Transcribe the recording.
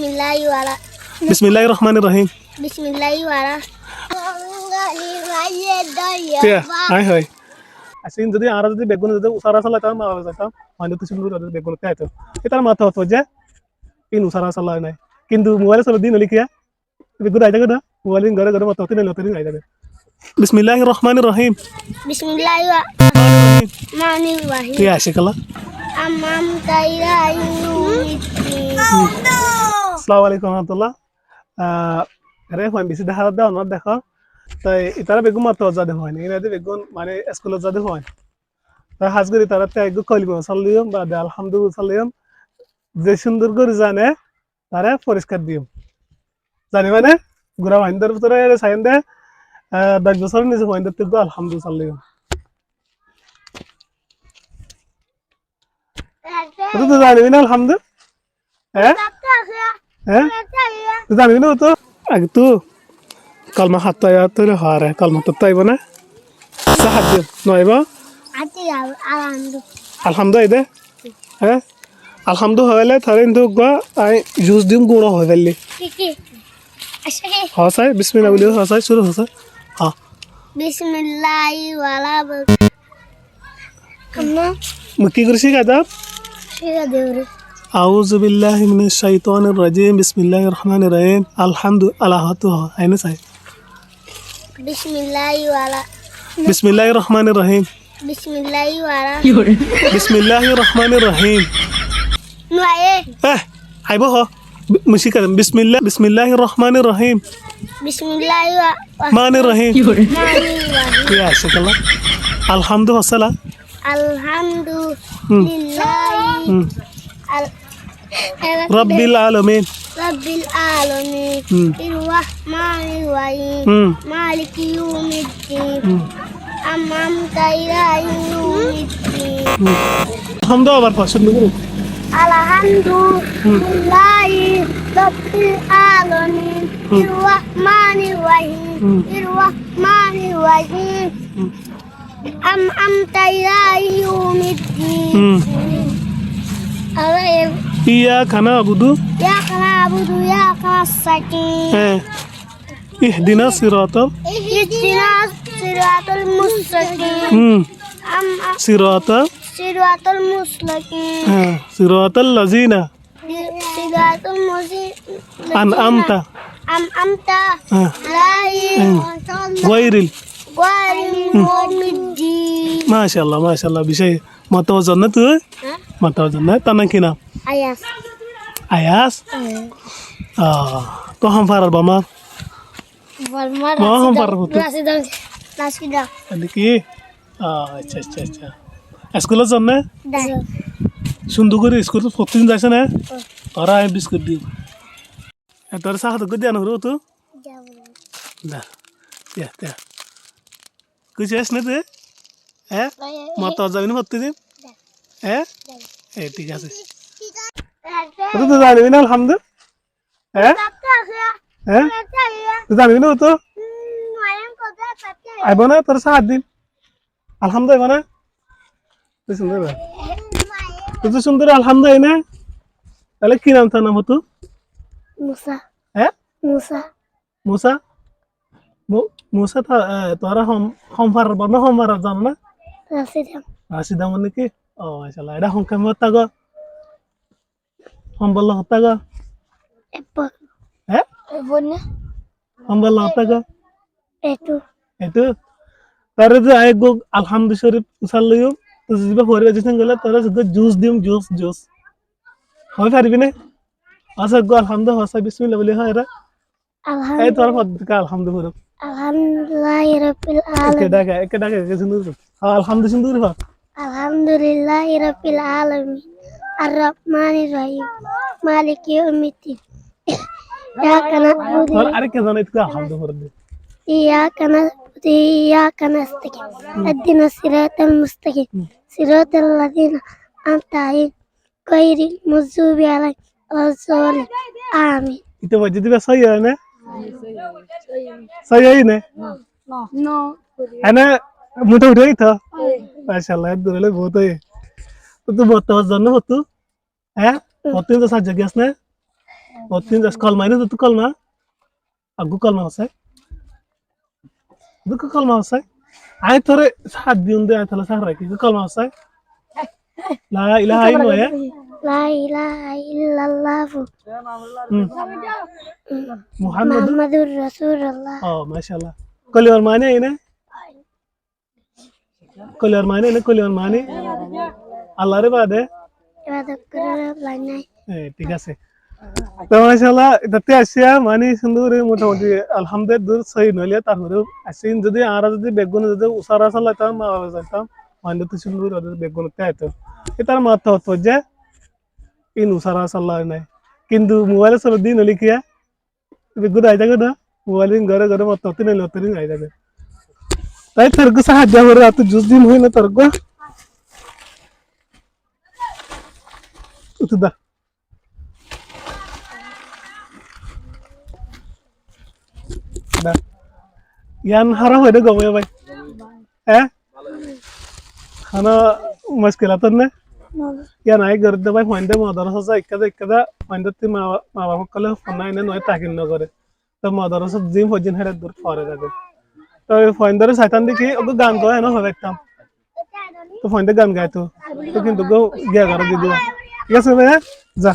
Bismillahirrahmanirrahim. Hai hai. Asin jadi ara jadi begun jadi usara salah kan mau jadi mana tu sebelum ada begun kayak itu. Kita mata tu aja. In usara salah ini. Kintu mobile salah din lihat ya. Begun aja kan? Mobile ini gara-gara mata tu ini aja. Bismillahirrahmanirrahim. Bismillahirrahmanirrahim. Ya asyiklah. Amam tairayu. Assalamualaikum warahmatullah. Aরে হয় বেশি দেখা দাও না দেখো তাই ইতারা বেগুন মাত্র জাদে হয় না এনাদের বেগুন মানে স্কুলে জাদে হয় তাই হাজগরি তারা তে একটু কলিমা সাল্লিয়ম বা আলহামদুলিল্লাহ সাল্লিয়ম যে সুন্দর করে জানে তারা পরিষ্কার দিও জানি মানে গুড়া মাইন্দার ভিতরে সাইন দে 10 বছর নিচে মাইন্দার তো আলহামদুলিল্লাহ সাল্লিয়ম তো জানি না আলহামদুলিল্লাহ হ্যাঁ তো জানি না তো আগে তো কালমা হাত আয়া তো হারে কালমা তো তাইব না সাহায্য নয়বা আলহামদুলিল্লাহ দে হ্যাঁ আলহামদুলিল্লাহ হইলে তারে কিন্তু আই জুস দিম গুড় হয়ে গেলি হসাই বিসমিল্লাহ বলি হসাই শুরু হসাই হ্যাঁ বিসমিল্লাহ ওয়ালা আম্মা মুকি করছি কাদা শিরা দেউরে আউযু বিল্লাহি মিনাশ শাইতানির রাজিম বিসমিল্লাহির রহমানির রহিম আলহামদুলিল্লাহ আইনে চাই বিসমিল্লাহির রহমানির রহিম বিসমিল্লাহির রহমানির রহিম নয়ে আইবো হ মুশিকা বিসমিল্লাহির রহমানির রহিম রহমানির রহিম ইয়া আশাআল্লাহ আলহামদুলিল্লাহ রব্বিল আলামিন الرحمن الرحيم مالك يوم الدين أنعمت عليهم يوم الدين الحمد لله পছন্দ করো الحمد لله رب العالمين الرحمن الرحيم أنعمت عليهم يوم الدين إياك نعبد وإياك نستعين اهدنا الصراط المستقيم صراط المستقيم صراط الذين أنعمت عليهم غير المغضوب ما شاء الله بشيء ما توزن tu ما توزن tanah kina Ayas to ham farar bama ham farar betul nasi dah adiki আচ্ছা স্কুলে যান না সুন্দর করে স্কুল প্রতিদিন যাইছ না তোরা আমি বিস্কুট দিও তোর সাহায্য করে দেন হলো তো না কিছু আস না তুই হ্যাঁ মাতা যাবি না প্রতিদিন হ্যাঁ ঠিক আছে তুই তো জানিবি না আলহামদুলিল্লাহ হ্যাঁ তুই জানিবি না তো আইব না তোর সাহায্য দিন আলহামদুলিল্লাহ না তুই সুন্দর তুই তো সুন্দর আলহামদুলিল্লাহ তাহলে কি নাম তোর নাম হতো মুসা হ্যাঁ মুসা মুসা তোরা হোম ফারার বানা হোম ফারার জানো না রাশিদা মানে কি ও মাশাআল্লাহ এটা হোম কেমন হতা গো হোম বল হতা গো হ্যাঁ হোম বল হতা গো এটু তারে যে আই গো আলহামদুলিল্লাহ শরীফ উসাল লইও তো জিবা পরে যেছেন গলে তারে যে জুস দিম জুস হয় পারবি না আচ্ছা গো আলহামদুলিল্লাহ হসা বিসমিল্লাহ বলি হয় রে এই তোর পদকা আলহামদুলিল্লাহ alhamdulillahi rabbil alamin একে ডাকে সুন্দর আলহামদুলিল্লাহ alhamdulillahi rabbil alamin arrahmanir rahim maliki yawmiddin iyyaka na'budu और अरे क्या जाने इसका अल्हम्दुलिल्लाह iyyaka na'budu wa iyyaka nasta'in ihdinas siratal mustaqim siratal ladzina an'amta 'alaihim ghairil maghdubi 'alaihim waladdallin amin itu wajib juga saya ना सही है ना no है ना मुझे उठा ही था माशाल्लाह दुर्ले बहुत है तो बहुत तवज्जो ना हो तू हैं होते तो साथ जगह ना tin jas kalma ini tu kalma aku kalma sai du kalma sai ai tore saat diunde ai thala sahra ki kalma sai la ilaha illallah ya La ilaha illallah. muhammad Muhammadur Rasulullah. oh mashallah koliwar mane ini koliwar mane allah re bade Ibadah kura banyak. ঠিক আছে তো মাশাআল্লাহ এটাতে আসিয়া মানে সুন্দর মোটামুটি আলহামদুলিল্লাহ দূর সহি নইলে তারপরে আসিন যদি আর যদি বেগুন যদি উসারা চালাতাম মা বাবা যাইতাম মানে তো সুন্দর ওদের বেগুনতে আইতো এটার মাথা হতো যে ইন উসারা চাল্লাই নাই কিন্তু মোবাইলে চলো দিন হলি কিয়া বেগুন আই যাবে না মোবাইল ঘরে ঘরে মত হতে নিলে হতে আই যাবে তাই তোর সাহায্য করে এত জুস দিন হই না তোর গো উঠদা Nah, yan harap ada gak ya, Bay? Karena muskilatan nih. Yan ay garda bay fanda madrasa ikkada fanda ti ma ba kala fana ina noy takin no gore. To madrasa jim hojin hera dur fare jabe. To fanda re shaitan diki ogo gan go na হবে একদম। তো ফanda গান গায় তো। তো কিন্তু গো গিয়া গারা দিদি। ঠিক আছে ভাই? যা।